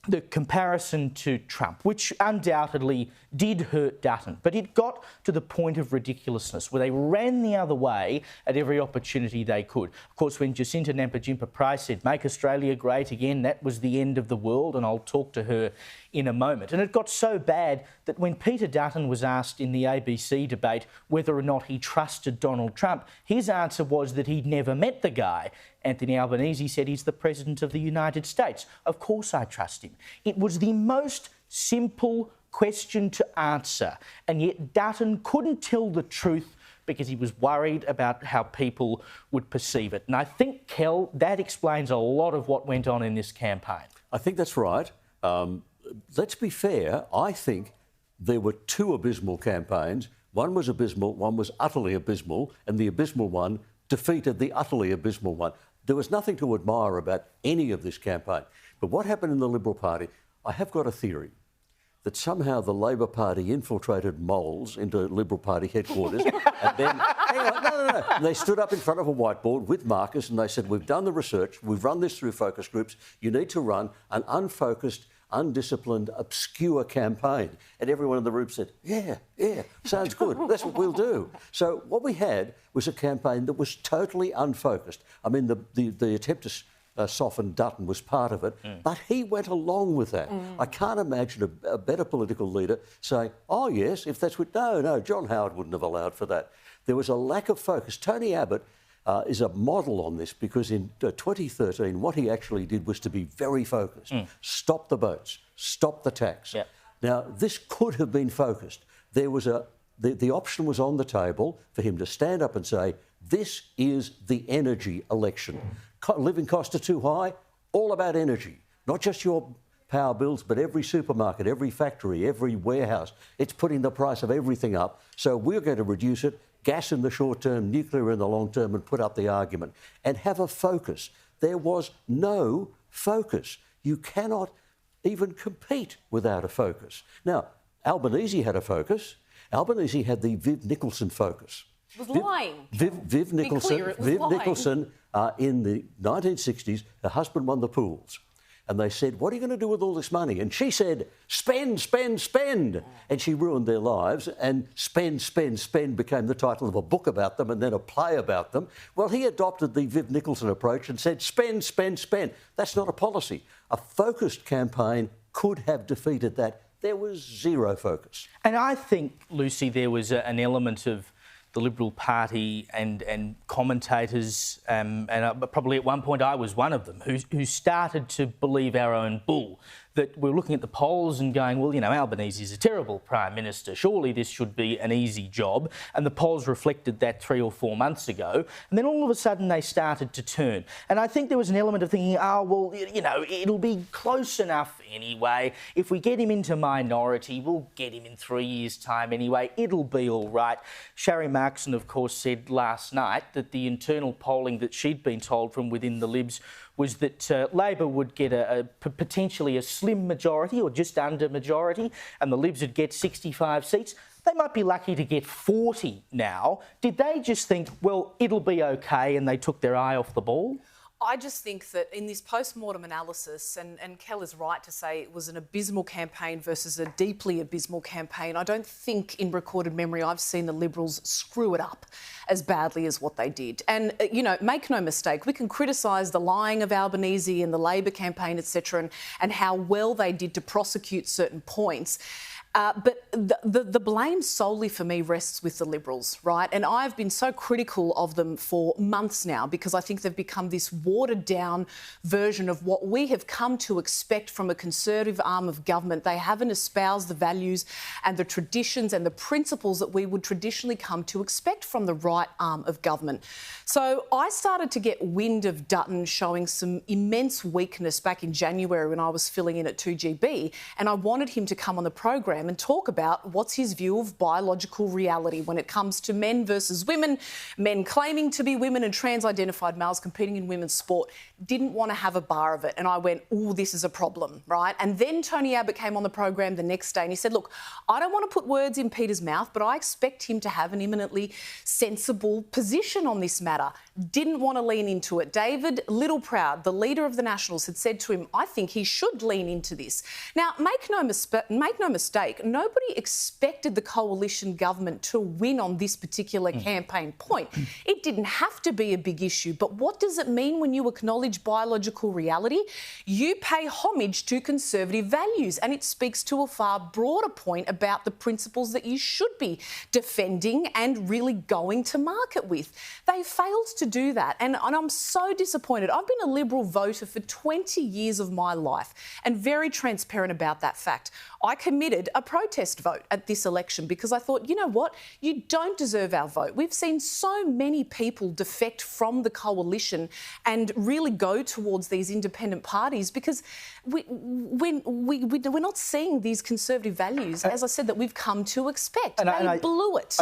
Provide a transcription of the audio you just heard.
the comparison to Trump, which undoubtedly did hurt Dutton, but it got to the point of ridiculousness where they ran the other way at every opportunity they could. Of course, when Jacinta Nampijinpa Price said, "Make Australia great again," that was the end of the world, and I'll talk to her in a moment. And it got so bad that when Peter Dutton was asked in the ABC debate whether or not he trusted Donald Trump, his answer was that he'd never met the guy. Anthony Albanese said he's the President of the United States. Of course I trust him. It was the most simple question to answer, and yet Dutton couldn't tell the truth because he was worried about how people would perceive it. And I think, Kel, that explains a lot of what went on in this campaign. I think that's right. Let's be fair. I think there were two abysmal campaigns. One was abysmal, one was utterly abysmal, and the abysmal one defeated the utterly abysmal one. There was nothing to admire about any of this campaign. But what happened in the Liberal Party, I have got a theory that somehow the Labor Party infiltrated moles into Liberal Party headquarters and then, hang on, no. And they stood up in front of a whiteboard with markers and they said, "We've done the research, we've run this through focus groups, you need to run an unfocused, undisciplined, obscure campaign." And everyone in the room said, yeah, sounds good, that's what we'll do. So what we had was a campaign that was totally unfocused. I mean, the attempt to soften Dutton was part of it, but he went along with that. I can't imagine a better political leader saying, "Oh yes, if that's what..." No, John Howard wouldn't have allowed for that. There was a lack of focus. Tony Abbott is a model on this because in 2013 what he actually did was to be very focused. Stop the boats, stop the tax. Yeah. Now, this could have been focused. There was the option was on the table for him to stand up and say, "This is the energy election. Living costs are too high, all about energy. Not just your power bills, but every supermarket, every factory, every warehouse. It's putting the price of everything up. So we're going to reduce it, gas in the short term, nuclear in the long term, and put up the argument." And have a focus. There was no focus. You cannot even compete without a focus. Now, Albanese had a focus. Albanese had the Viv Nicholson focus. It was lying. Viv Nicholson, in the 1960s, her husband won the pools. And they said, "What are you going to do with all this money?" And she said, "Spend, spend, spend." And she ruined their lives. And Spend, Spend, Spend became the title of a book about them and then a play about them. Well, he adopted the Viv Nicholson approach and said, "Spend, spend, spend." That's not a policy. A focused campaign could have defeated that. There was zero focus. And I think, Lucy, there was an element of the Liberal Party and commentators, and probably at one point I was one of them, who started to believe our own bull, that we're looking at the polls and going, well, you know, Albanese is a terrible Prime Minister, surely this should be an easy job. And the polls reflected that 3 or 4 months ago. And then all of a sudden they started to turn. And I think there was an element of thinking, oh, well, you know, it'll be close enough anyway. If we get him into minority, we'll get him in 3 years' time anyway. It'll be all right. Sharri Markson, of course, said last night that the internal polling that she'd been told from within the Libs was that Labor would get potentially a slim majority or just under majority, and the Libs would get 65 seats. They might be lucky to get 40 now. Did they just think, well, it'll be okay, and they took their eye off the ball? I just think that in this post-mortem analysis, and Kel is right to say it was an abysmal campaign versus a deeply abysmal campaign, I don't think in recorded memory I've seen the Liberals screw it up as badly as what they did. And, you know, make no mistake, we can criticise the lying of Albanese and the Labor campaign, etc., and how well they did to prosecute certain points. But the blame solely for me rests with the Liberals, right? And I've been so critical of them for months now because I think they've become this watered-down version of what we have come to expect from a Conservative arm of government. They haven't espoused the values and the traditions and the principles that we would traditionally come to expect from the right arm of government. So I started to get wind of Dutton showing some immense weakness back in January when I was filling in at 2GB, and I wanted him to come on the program program and talk about what's his view of biological reality when it comes to men versus women, men claiming to be women and trans-identified males competing in women's sport. Didn't want to have a bar of it. And I went, oh, this is a problem, right? And then Tony Abbott came on the program the next day and he said, look, I don't want to put words in Peter's mouth, but I expect him to have an eminently sensible position on this matter. Didn't want to lean into it. David Littleproud, the leader of the Nationals, had said to him, I think he should lean into this. Now, make no mistake, nobody expected the coalition government to win on this particular campaign point. It didn't have to be a big issue, but what does it mean when you acknowledge biological reality? You pay homage to conservative values, and it speaks to a far broader point about the principles that you should be defending and really going to market with. They failed to do that, and I'm so disappointed. I've been a Liberal voter for 20 years of my life and very transparent about that fact. I committed a protest vote at this election because I thought, you know what, you don't deserve our vote. We've seen so many people defect from the coalition and really go towards these independent parties because we're not seeing these conservative values, as I said, that we've come to expect. They blew it.